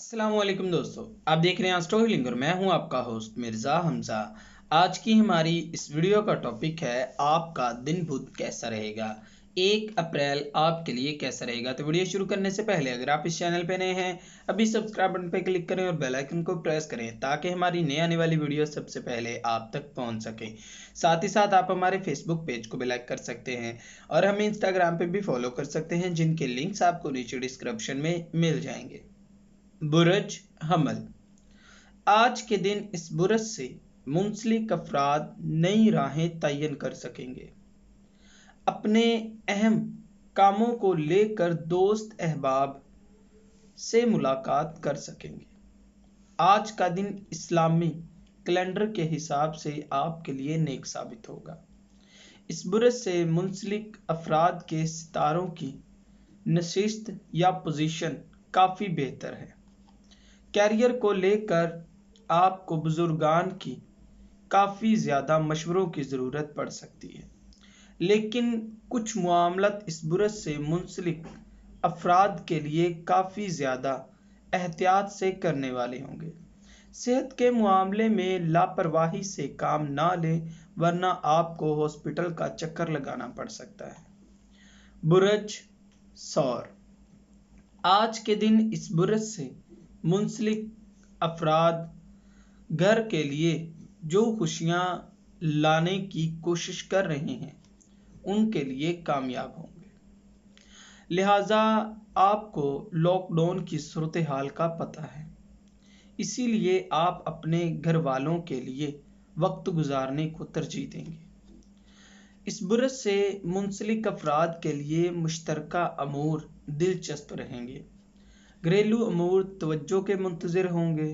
अस्सलाम वालेकुम दोस्तों, आप देख रहे हैं एस्ट्रो हीलिंग और मैं हूं आपका होस्ट मिर्ज़ा हमज़ा। आज की हमारी इस वीडियो का टॉपिक है आपका दिन बुध कैसा रहेगा। 1 अप्रैल आपके लिए कैसा रहेगा। तो वीडियो शुरू करने से पहले अगर आप इस चैनल पे नए हैं, अभी सब्सक्राइब बटन पे क्लिक करें और बेल आइकन को प्रेस करें ताकि हमारी नई आने वाली वीडियो सबसे पहले आप तक पहुँच सके। साथ ही साथ आप हमारे फेसबुक पेज को भी लाइक कर सकते हैं और हमें इंस्टाग्राम पे भी फॉलो कर सकते हैं, जिनके लिंक्स आपको नीचे डिस्क्रिप्शन में मिल जाएंगे। बुरज हमल, आज के दिन इस बुरज से मुंसलिक अफराद नई राहें तयन कर सकेंगे। अपने अहम कामों को लेकर दोस्त अहबाब से मुलाकात कर सकेंगे। आज का दिन इस्लामी कैलेंडर के हिसाब से आपके लिए नेक साबित होगा। इस बुरज से मुंसलिक अफराद के सितारों की नशिस्त या पोजीशन काफ़ी बेहतर है। कैरियर को लेकर आपको बुजुर्गान की काफ़ी ज़्यादा मशवरों की ज़रूरत पड़ सकती है, लेकिन कुछ मामलत इस बुरज से मुंसलिक अफराद के लिए काफ़ी ज़्यादा एहतियात से करने वाले होंगे। सेहत के मामले में लापरवाही से काम ना लें, वरना आपको हॉस्पिटल का चक्कर लगाना पड़ सकता है। बुरज सौर, आज के दिन इस बुरज से मुंसलिक अफराद घर के लिए जो खुशियां लाने की कोशिश कर रहे हैं उनके लिए कामयाब होंगे। लिहाजा आपको लॉकडाउन की सूरत हाल का पता है, इसीलिए आप अपने घर वालों के लिए वक्त गुजारने को तरजीह देंगे। इस बुरज से मुंसलिक अफराद के लिए मुश्तरका अमूर दिलचस्प रहेंगे। घरेलू अमूर तवज्जो के मुंतज़िर होंगे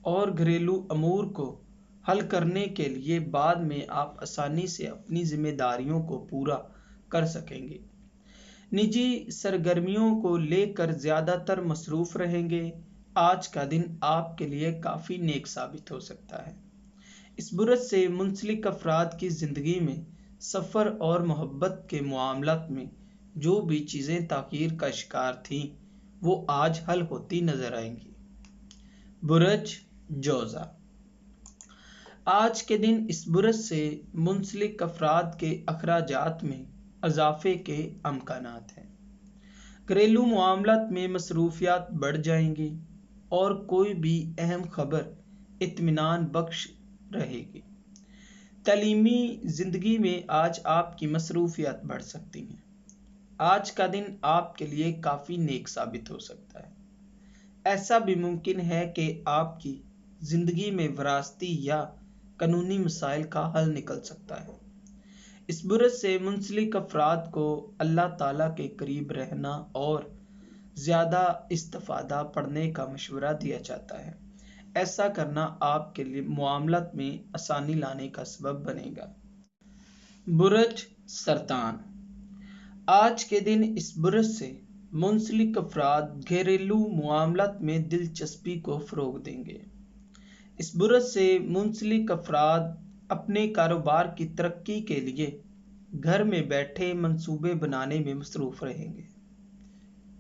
और घरेलू अमूर को हल करने के लिए बाद में आप आसानी से अपनी जिम्मेदारियों को पूरा कर सकेंगे। निजी सरगर्मियों को लेकर ज़्यादातर मसरूफ़ रहेंगे। आज का दिन आपके लिए काफ़ी नेक साबित हो सकता है। इस बुरज से मुंसलिक अफराद की ज़िंदगी में सफ़र और मोहब्बत के मामलात में जो भी चीज़ें ताख़ीर का शिकार थीं वो आज हल होती नजर आएंगी। बुरज जोजा, आज के दिन इस बुरज से मुंसलिक अफराद के अखराजात में इजाफे के अमकानात हैं। घरेलू मामलात में मसरूफियात बढ़ जाएंगी और कोई भी अहम खबर इत्मीनान बख्श रहेगी। तालीमी ज़िंदगी में आज आपकी मसरूफियात बढ़ सकती हैं। आज का दिन आपके लिए काफ़ी नेक साबित हो सकता है। ऐसा भी मुमकिन है कि आपकी ज़िंदगी में विरासती या कानूनी मसाइल का हल निकल सकता है। इस बुरज से मुंसलिक अफराद को अल्लाह ताला के करीब रहना और ज़्यादा इस्तिफ़ादा पढ़ने का मशवरा दिया जाता है। ऐसा करना आपके लिए मामलात में आसानी लाने का सबब बनेगा। बुरज सरतान, आज के दिन इस बुरज से मुंसलिक अफराद घरेलू मामलात में दिलचस्पी को फ़रोग़ देंगे। इस बुरज से मुंसलिक अफराद अपने कारोबार की तरक्की के लिए घर में बैठे मंसूबे बनाने में मसरूफ़ रहेंगे।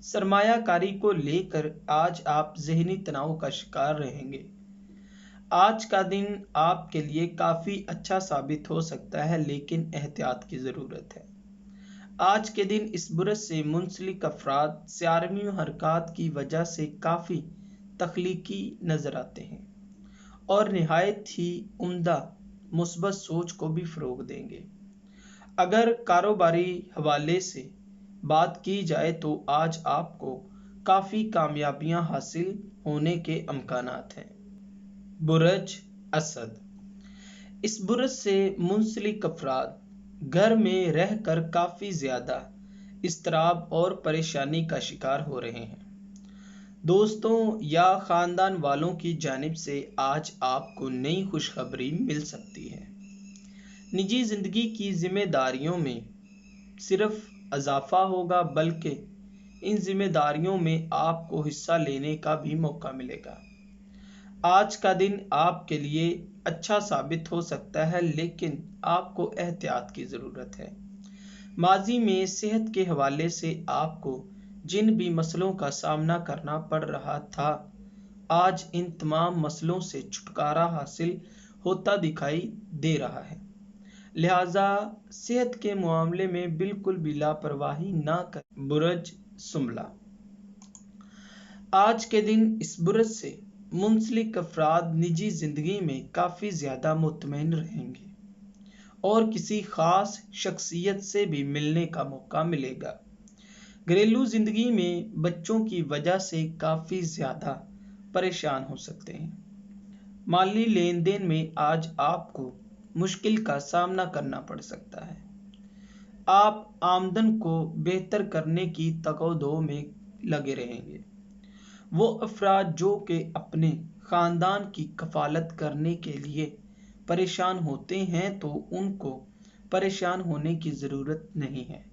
सरमायाकारी को लेकर आज आप ज़हनी तनाव का शिकार रहेंगे। आज का दिन आपके लिए काफ़ी अच्छा साबित हो सकता है, लेकिन एहतियात की ज़रूरत है। आज के दिन इस बुरज से मुंसलिक अफराद सियारवी हरकत की वजह से काफ़ी तख्लीकी नज़र आते हैं और नहायत ही उम्दा मुस्बत सोच को भी फ़रोग़ देंगे। अगर कारोबारी हवाले से बात की जाए तो आज आपको काफ़ी कामयाबियां हासिल होने के अमकानात हैं। बुरज असद, इस बुरज से मुंसलिक अफराद घर में रहकर काफ़ी ज़्यादा इस्तराब और परेशानी का शिकार हो रहे हैं। दोस्तों या ख़ानदान वालों की जानिब से आज आपको नई खुशखबरी मिल सकती है। निजी ज़िंदगी की ज़िम्मेदारियों में सिर्फ इजाफ़ा होगा, बल्कि इन ज़िम्मेदारियों में आपको हिस्सा लेने का भी मौका मिलेगा। आज का दिन आपके लिए अच्छा साबित हो सकता है, लेकिन आपको एहतियात की ज़रूरत है। माजी में सेहत के हवाले से आपको जिन भी मसलों का सामना करना पड़ रहा था आज इन तमाम मसलों से छुटकारा हासिल होता दिखाई दे रहा है। लिहाजा सेहत के मामले में बिल्कुल भी लापरवाही ना करें। बुर्ज सुमला। आज के दिन इस बुर्ज से मुंसलिक अफराद निजी जिंदगी में काफ़ी ज़्यादा मुतमईन रहेंगे और किसी ख़ास शख्सियत से भी मिलने का मौका मिलेगा। घरेलू ज़िंदगी में बच्चों की वजह से काफ़ी ज़्यादा परेशान हो सकते हैं। माली लेन देन में आज आपको मुश्किल का सामना करना पड़ सकता है। आप आमदन को बेहतर करने की तगोदो में लगे रहेंगे। वो अफराद जो कि अपने ख़ानदान की कफालत करने के लिए परेशान होते हैं तो उनको परेशान होने की ज़रूरत नहीं है,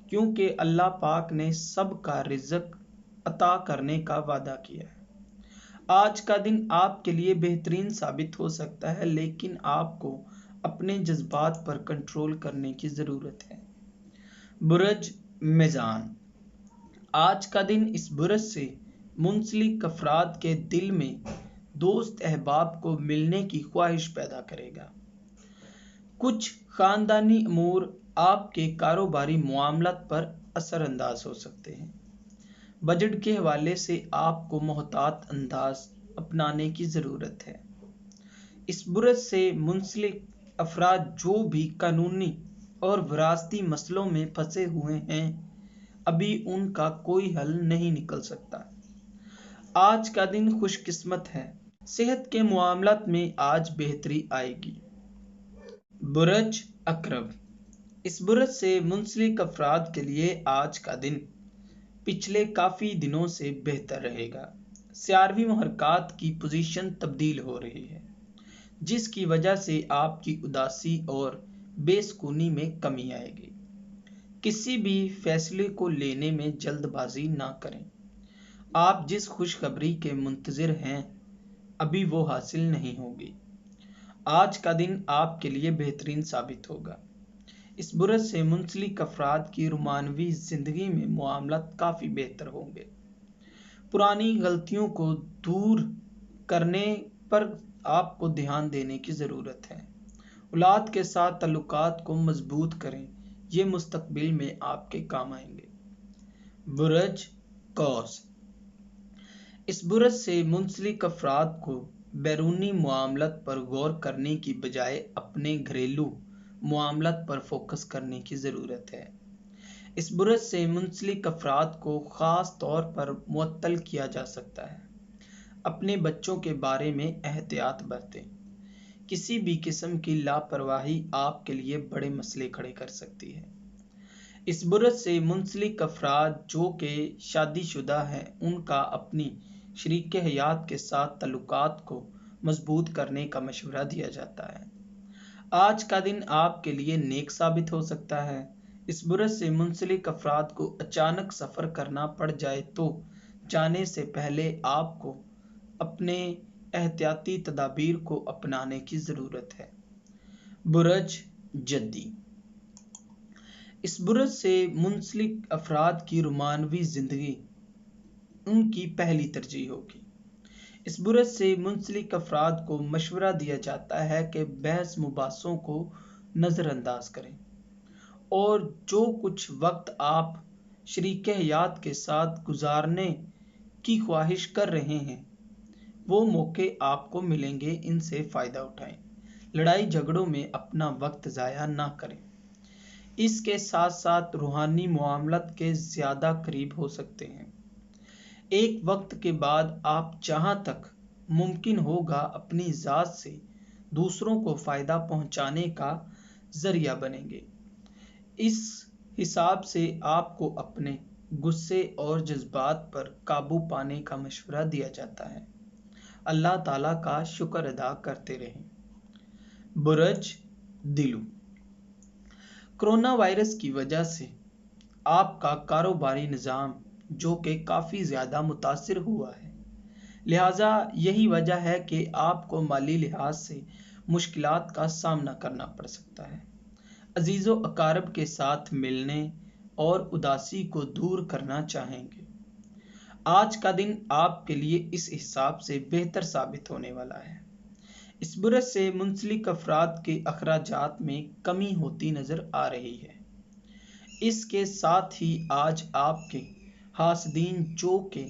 क्योंकि अल्लाह पाक ने सबका रिज़्क अता करने का वादा किया है। आज का दिन आपके लिए बेहतरीन साबित हो सकता है, लेकिन आपको अपने जज्बात पर कंट्रोल करने की ज़रूरत है। बुर्ज मीज़ान। आज का दिन इस बुर्ज से मुंसलिक अफराद के दिल में दोस्त अहबाब को मिलने की ख्वाहिश पैदा करेगा। कुछ ख़ानदानी अमूर आपके कारोबारी मामलात पर असरअंदाज हो सकते हैं। बजट के हवाले से आपको मोहतात अंदाज अपनाने की ज़रूरत है। इस बुर्ज से मुंसलिक अफराद जो भी कानूनी और विरासती मसलों में फंसे हुए हैं, अभी उनका कोई हल नहीं निकल सकता। आज का दिन खुशकिस्मत है। सेहत के मामलात में आज बेहतरी आएगी। बुर्ज अकरब। इस बुर्ज से मुंसलिक अफराद के लिए आज का दिन पिछले काफ़ी दिनों से बेहतर रहेगा। सियारवी महरकात की पोजीशन तब्दील हो रही है, जिसकी वजह से आपकी उदासी और बेसुकूनी में कमी आएगी। किसी भी फैसले को लेने में जल्दबाजी ना करें। आप जिस खुशखबरी के मुंतज़िर हैं, अभी वो हासिल नहीं होगी। आज का दिन आपके लिए बेहतरीन साबित होगा। इस बुर्ज से मुंसलिक अफराद की रोमानवी ज़िंदगी में मामलात काफ़ी बेहतर होंगे। पुरानी गलतियों को दूर करने पर आपको ध्यान देने की ज़रूरत है। औलाद के साथ ताल्लुकात को मजबूत करें, ये मुस्तकबिल में आपके काम आएंगे। बुर्ज कौस। इस बुर्ज से मुंसलिक अफराद को बैरूनी मामलात पर गौर करने की बजाय अपने घरेलू मामलात पर फोकस करने की ज़रूरत है। इस बुर्ज से मुंसलिक अफराद को ख़ास तौर पर मुअत्तल किया जा सकता है। अपने बच्चों के बारे में एहतियात बरतें। किसी भी किस्म की लापरवाही आपके लिए बड़े मसले खड़े कर सकती है। इस बुर्ज से मुंसलिक अफराद जो कि शादीशुदा हैं, उनका अपनी शरीक हयात के साथ ताल्लुकात को मजबूत करने का मशवरा दिया जाता है। आज का दिन आपके लिए नेक साबित हो सकता है। इस बुर्ज से मुंसलिक अफराद को अचानक सफ़र करना पड़ जाए तो जाने से पहले आपको अपने एहतियाती तदाबीर को अपनाने की ज़रूरत है। बुर्ज जद्दी। इस बुर्ज से मुंसलिक अफराद की रोमानवी ज़िंदगी उनकी पहली तरजीह होगी। इस बुर्ज से मुंसलिक अफराद को मशवरा दिया जाता है कि बहस मुबासों को नज़रअंदाज करें और जो कुछ वक्त आप शरीक हयात के साथ गुजारने की ख्वाहिश कर रहे हैं, वो मौके आपको मिलेंगे, इनसे फ़ायदा उठाएं। लड़ाई झगड़ों में अपना वक्त ज़ाया ना करें। इसके साथ साथ रूहानी मामलात के ज़्यादा करीब हो सकते हैं। एक वक्त के बाद आप जहां तक मुमकिन होगा अपनी ज़ात से दूसरों को फ़ायदा पहुंचाने का ज़रिया बनेंगे। इस हिसाब से आपको अपने गुस्से और जज्बात पर काबू पाने का मशवरा दिया जाता है। अल्लाह ताला का शुक्र अदा करते रहें। बुर्ज दिलू। कोरोना वायरस की वजह से आपका कारोबारी निज़ाम जो कि काफ़ी ज़्यादा मुतासिर हुआ है, लिहाजा यही वजह है कि आपको माली लिहाज से मुश्किलात का सामना करना पड़ सकता है। अजीज़ो अकारब के साथ मिलने और उदासी को दूर करना चाहेंगे। آج کا دن آپ کے لیے اس حساب سے بہتر ثابت ہونے والا ہے۔ اس برج سے منسلک افراد کے اخراجات میں کمی ہوتی نظر آ رہی ہے۔ اس کے ساتھ ہی آج آپ کے حاسدین جو کہ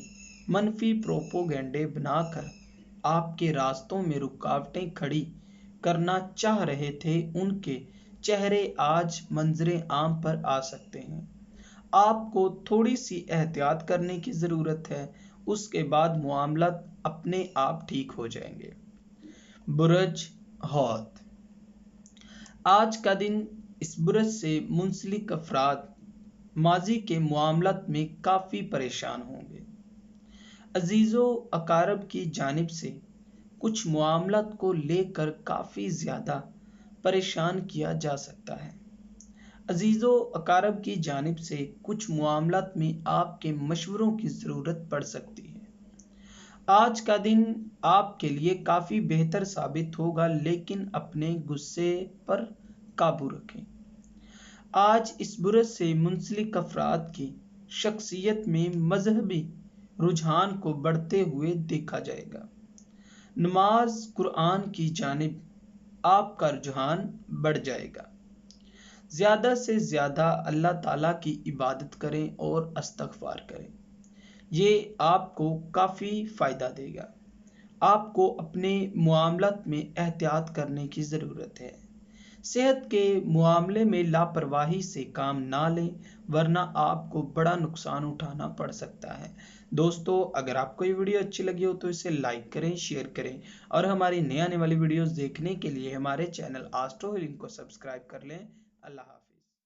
منفی پروپوگنڈے بنا کر آپ کے راستوں میں رکاوٹیں کھڑی کرنا چاہ رہے تھے، ان کے چہرے آج منظر عام پر آ سکتے ہیں۔ آپ کو تھوڑی سی احتیاط کرنے کی ضرورت ہے، اس کے بعد معاملات اپنے آپ ٹھیک ہو جائیں گے۔ برج حوت، آج کا دن اس برج سے منسلک افراد ماضی کے معاملات میں کافی پریشان ہوں گے۔ عزیز و اقارب کی جانب سے کچھ معاملات کو لے کر کافی زیادہ پریشان کیا جا سکتا ہے۔ عزیز و اقارب کی جانب سے کچھ معاملات میں آپ کے مشوروں کی ضرورت پڑ سکتی ہے۔ آج کا دن آپ کے لیے کافی بہتر ثابت ہوگا، لیکن اپنے غصے پر قابو رکھیں۔ آج اس برج سے منسلک افراد کی شخصیت میں مذہبی رجحان کو بڑھتے ہوئے دیکھا جائے گا۔ نماز قرآن کی جانب آپ کا رجحان بڑھ جائے گا۔ زیادہ سے زیادہ اللہ تعالیٰ کی عبادت کریں اور استغفار کریں، یہ آپ کو کافی فائدہ دے گا۔ آپ کو اپنے معاملات میں احتیاط کرنے کی ضرورت ہے۔ صحت کے معاملے میں لاپرواہی سے کام نہ لیں، ورنہ آپ کو بڑا نقصان اٹھانا پڑ سکتا ہے۔ دوستو، اگر آپ کو یہ ویڈیو اچھی لگی ہو تو اسے لائک کریں، شیئر کریں اور ہماری نئے آنے والی ویڈیوز دیکھنے کے لیے ہمارے چینل آسٹرو ہیلنگ کو سبسکرائب کر لیں۔ اللہ حافظ۔